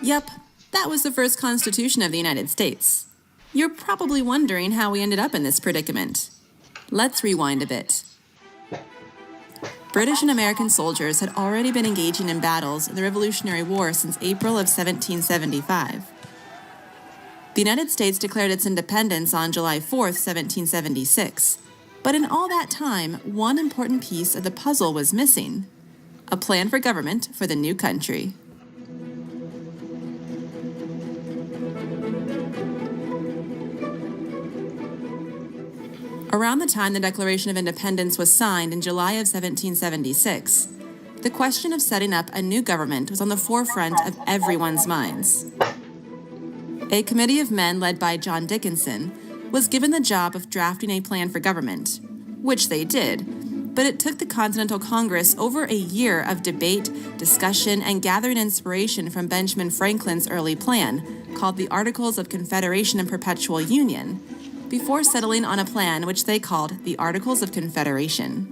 Yup, that was the first Constitution of the United States. You're probably wondering how we ended up in this predicament. Let's rewind a bit. British and American soldiers had already been engaging in battles in the Revolutionary War since April of 1775. The United States declared its independence on July 4th, 1776. But in all that time, one important piece of the puzzle was missing: a plan for government for the new country. Around the time the Declaration of Independence was signed in July of 1776, the question of setting up a new government was on the forefront of everyone's minds. A committee of men led by John Dickinson was given the job of drafting a plan for government, which they did, but it took the Continental Congress over a year of debate, discussion, and gathering inspiration from Benjamin Franklin's early plan, called the Articles of Confederation and Perpetual Union, before settling on a plan which they called the Articles of Confederation.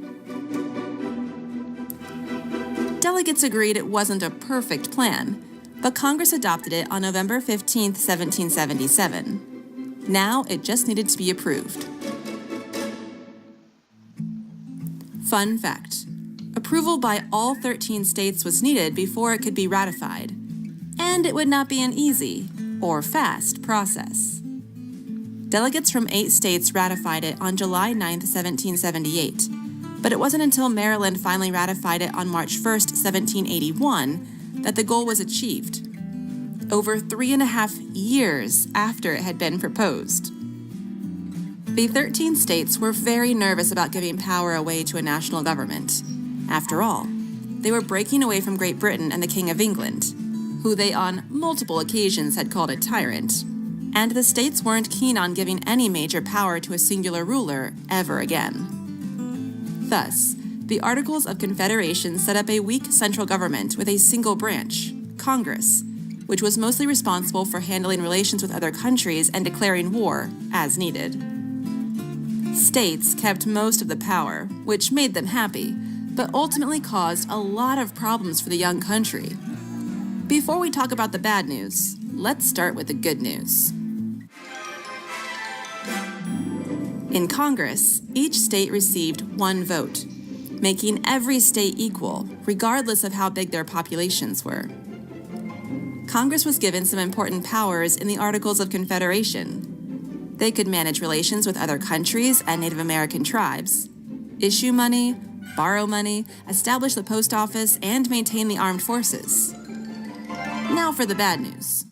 Delegates agreed it wasn't a perfect plan, but Congress adopted it on November 15, 1777. Now it just needed to be approved. Fun fact: approval by all 13 states was needed before it could be ratified, and it would not be an easy or fast process. Delegates from 8 states ratified it on July 9, 1778, but it wasn't until Maryland finally ratified it on March 1, 1781, that the goal was achieved, over 3.5 years after it had been proposed. The 13 states were very nervous about giving power away to a national government. After all, they were breaking away from Great Britain and the King of England, who they on multiple occasions had called a tyrant, and the states weren't keen on giving any major power to a singular ruler ever again. Thus, the Articles of Confederation set up a weak central government with a single branch, Congress, which was mostly responsible for handling relations with other countries and declaring war as needed. States kept most of the power, which made them happy, but ultimately caused a lot of problems for the young country. Before we talk about the bad news, let's start with the good news. In Congress, each state received 1 vote, making every state equal, regardless of how big their populations were. Congress was given some important powers in the Articles of Confederation. They could manage relations with other countries and Native American tribes, issue money, borrow money, establish the post office, and maintain the armed forces. Now for the bad news.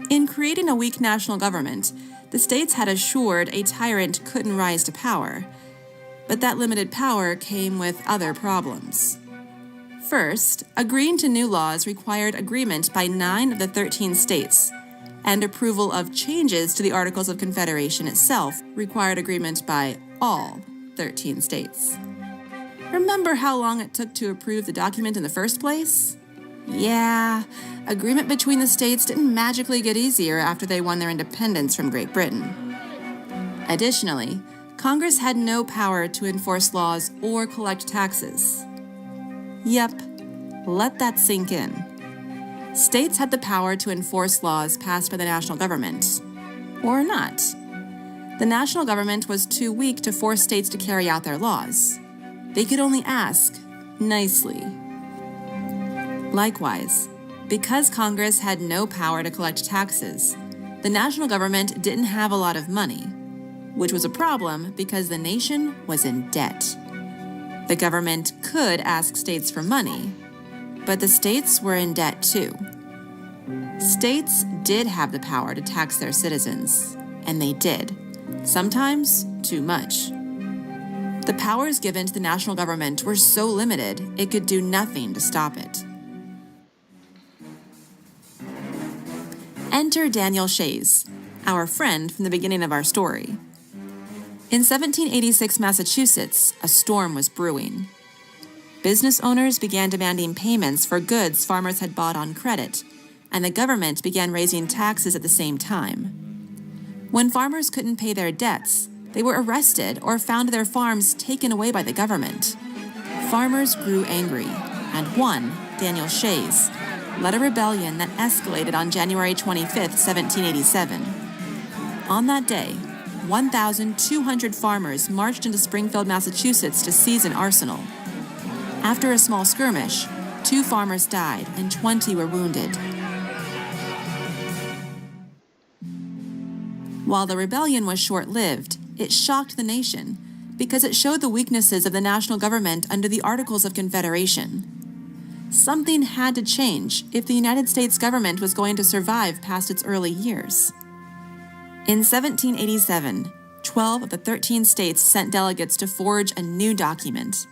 In creating a weak national government, the states had assured a tyrant couldn't rise to power, but that limited power came with other problems. First, agreeing to new laws required agreement by 9 of the 13 states, and approval of changes to the Articles of Confederation itself required agreement by all 13 states. Remember how long it took to approve the document in the first place? Yeah, agreement between the states didn't magically get easier after they won their independence from Great Britain. Additionally, Congress had no power to enforce laws or collect taxes. Yep, let that sink in. States had the power to enforce laws passed by the national government, or not. The national government was too weak to force states to carry out their laws. They could only ask nicely. Likewise, because Congress had no power to collect taxes, the national government didn't have a lot of money, which was a problem because the nation was in debt. The government could ask states for money, but the states were in debt too. States did have the power to tax their citizens, and they did, sometimes too much. The powers given to the national government were so limited, it could do nothing to stop it. Enter Daniel Shays, our friend from the beginning of our story. In 1786 Massachusetts, a storm was brewing. Business owners began demanding payments for goods farmers had bought on credit, and the government began raising taxes at the same time. When farmers couldn't pay their debts, they were arrested or found their farms taken away by the government. Farmers grew angry, and one, Daniel Shays, led a rebellion that escalated on January 25, 1787. On that day, 1,200 farmers marched into Springfield, Massachusetts to seize an arsenal. After a small skirmish, 2 farmers died and 20 were wounded. While the rebellion was short-lived, it shocked the nation because it showed the weaknesses of the national government under the Articles of Confederation. Something had to change if the United States government was going to survive past its early years. In 1787, 12 of the 13 states sent delegates to forge a new document,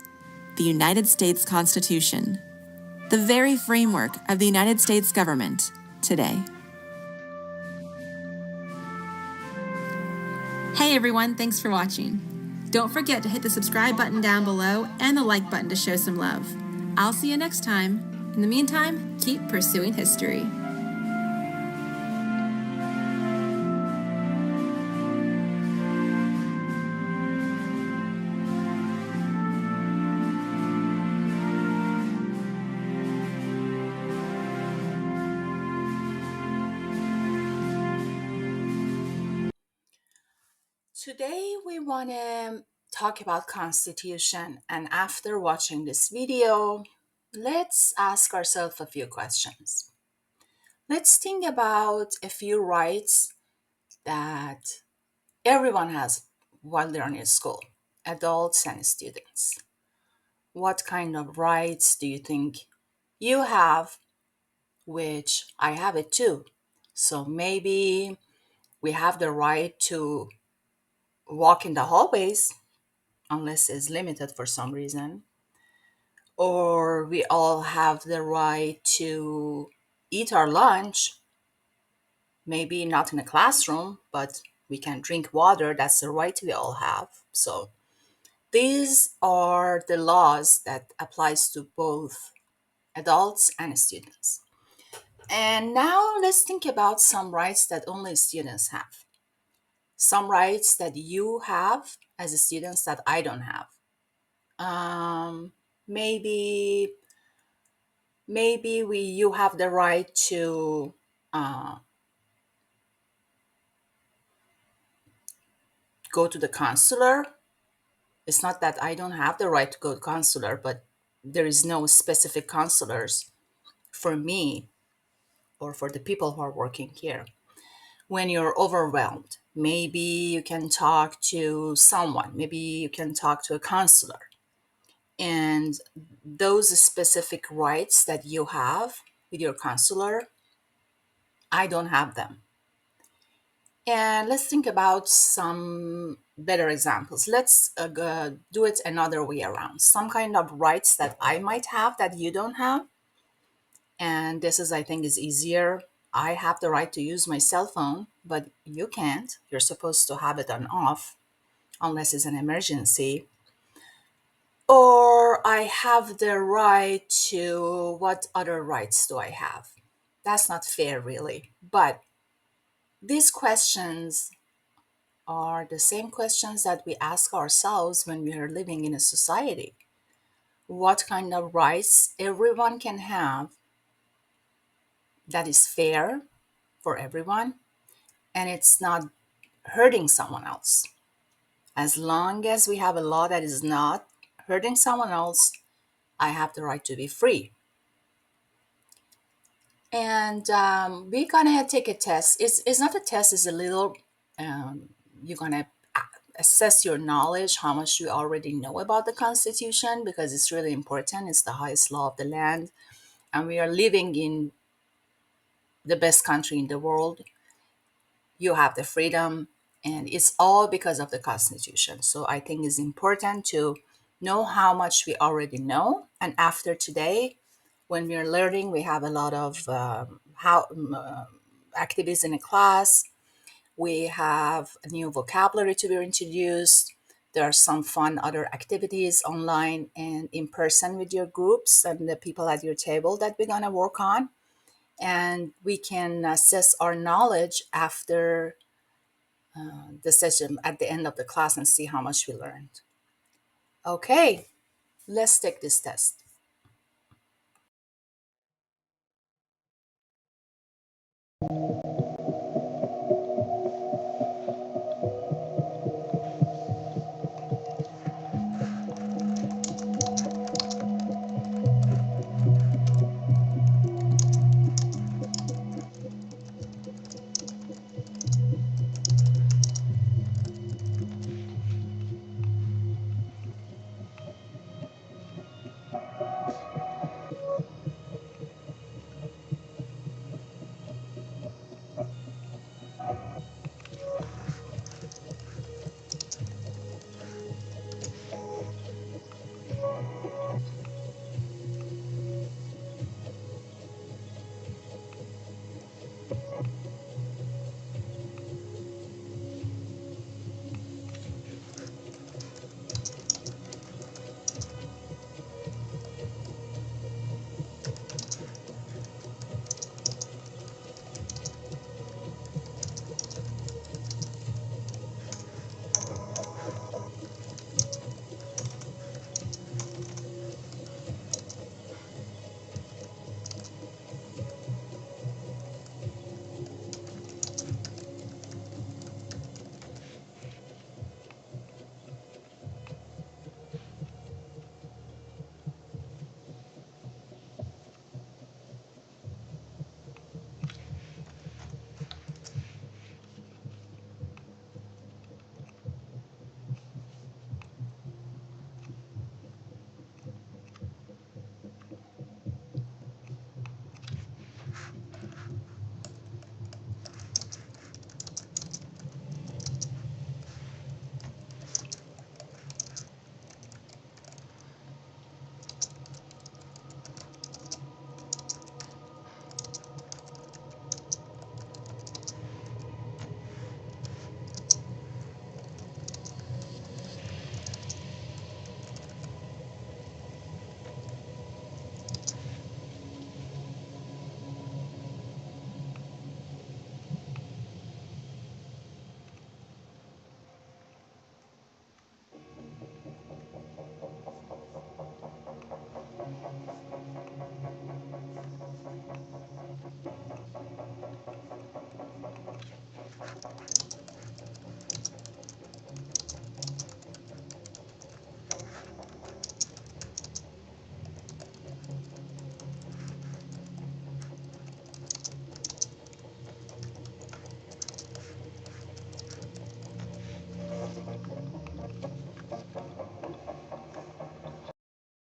the United States Constitution, the very framework of the United States government today. Hey everyone, thanks for watching. Don't forget to hit the subscribe button down below and the like button to show some love. I'll see you next time. In the meantime, keep pursuing history. Today we want to talk about Constitution, and after watching this video, let's ask ourselves a few questions. Let's think about a few rights that everyone has while they're in school, adults and students. What kind of rights do you think you have, which I have it too? So maybe we have the right to walk in the hallways unless it's limited for some reason, or we all have the right to eat our lunch, maybe not in a classroom, but we can drink water. That's the right we all have. So these are the laws that applies to both adults and students. And now let's think about some rights that only students have. Some rights that you have as a student that I don't have. Maybe you have the right to go to the consular. It's not that I don't have the right to go to consular, but there is no specific consulars for me or for the people who are working here. When you're overwhelmed, maybe you can talk to someone, maybe you can talk to a counselor. And those specific rights that you have with your counselor, I don't have them. And let's think about some better examples. Let's do it another way around. Some kind of rights that I might have that you don't have. And this is, I think, is easier. I have the right to use my cell phone, but you can't. You're supposed to have it on off unless it's an emergency. Or I have the right to, what other rights do I have? That's not fair, really. But these questions are the same questions that we ask ourselves when we are living in a society. What kind of rights everyone can have that is fair for everyone and it's not hurting someone else? As long as we have a law that is not hurting someone else, I have the right to be free. And we're gonna take a test. It's not a test, it's a little, you're gonna assess your knowledge, how much you already know about the Constitution, because it's really important. It's the highest law of the land. And we are living in the best country in the world. You have the freedom, and it's all because of the Constitution. So I think it's important to know how much we already know. And after today, when we are learning, we have a lot of activities in a class. We have a new vocabulary to be introduced. There are some fun other activities online and in person with your groups and the people at your table that we're going to work on. And we can assess our knowledge after the session at the end of the class and see how much we learned. Okay, let's take this test.